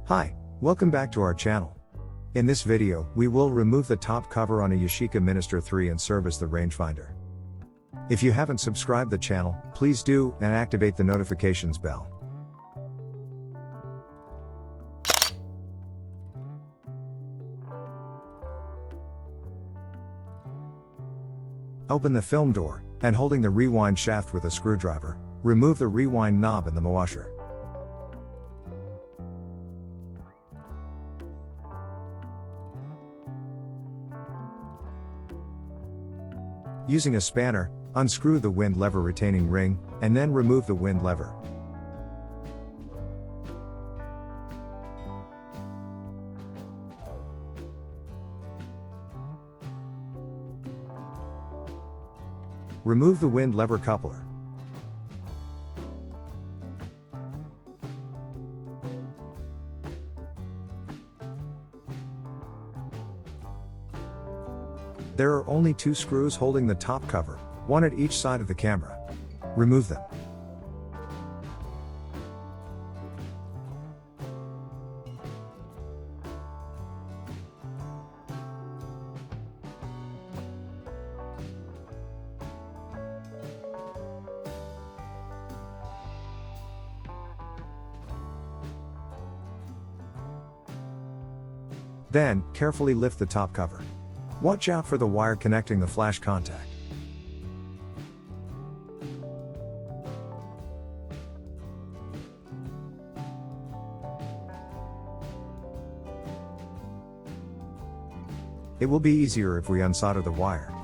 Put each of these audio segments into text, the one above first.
Hi, welcome back to our channel. In this video, we will remove the top cover on a Yashica Minister III and service the rangefinder. If you haven't subscribed the channel, please do, and activate the notifications bell. Open the film door, and holding the rewind shaft with a screwdriver, remove the rewind knob and the washer. Using a spanner, unscrew the wind lever retaining ring, and then remove the wind lever. Remove the wind lever coupler. There are only two screws holding the top cover, one at each side of the camera. Remove them. Then, carefully lift the top cover. Watch out for the wire connecting the flash contact. It will be easier if we unsolder the wire.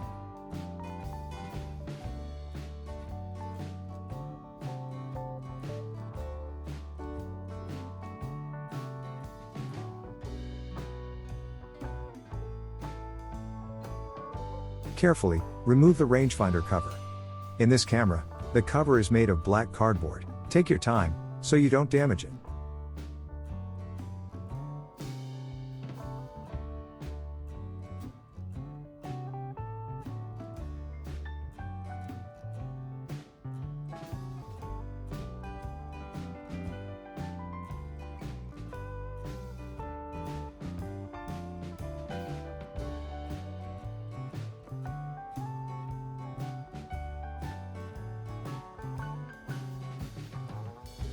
Carefully, remove the rangefinder cover. In this camera, the cover is made of black cardboard. Take your time, so you don't damage it.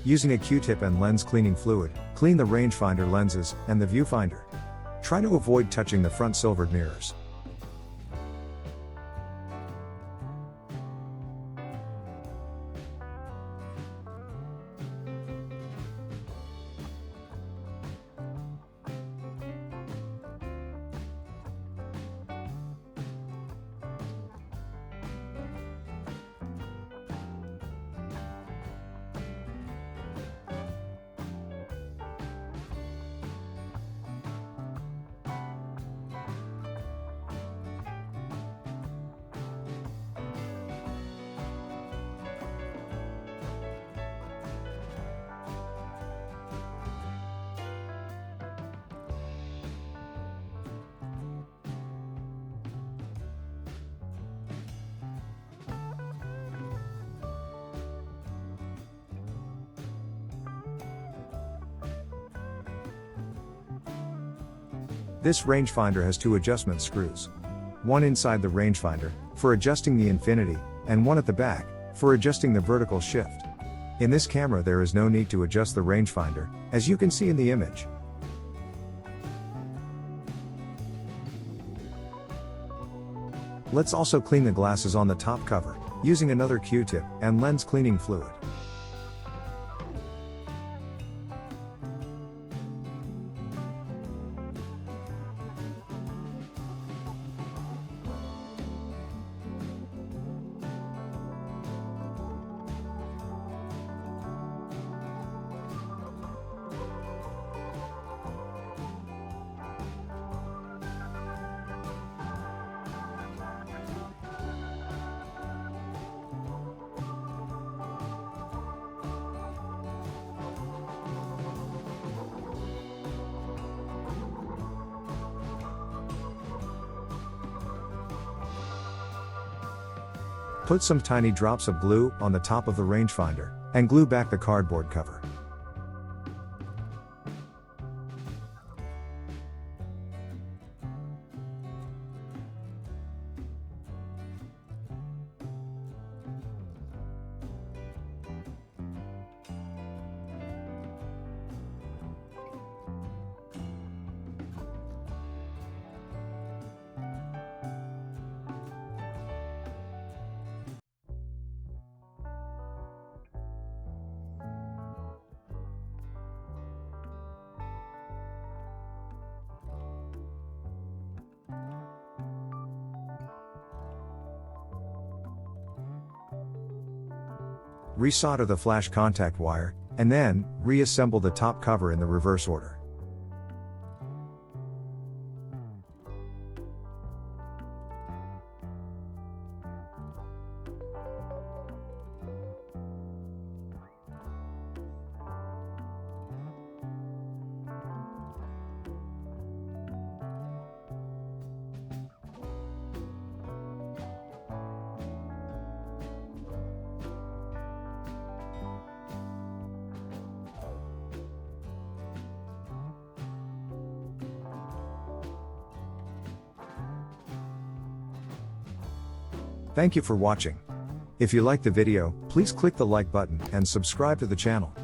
Using a Q-tip and lens cleaning fluid, clean the rangefinder lenses and the viewfinder. Try to avoid touching the front silvered mirrors. This rangefinder has two adjustment screws. One inside the rangefinder, for adjusting the infinity, and one at the back, for adjusting the vertical shift. In this camera there is no need to adjust the rangefinder, as you can see in the image. Let's also clean the glasses on the top cover, using another Q-tip and lens cleaning fluid. Put some tiny drops of glue on the top of the rangefinder, and glue back the cardboard cover. resolder the flash contact wire, and then, reassemble the top cover in the reverse order. Thank you for watching. If you liked the video, please click the like button and subscribe to the channel.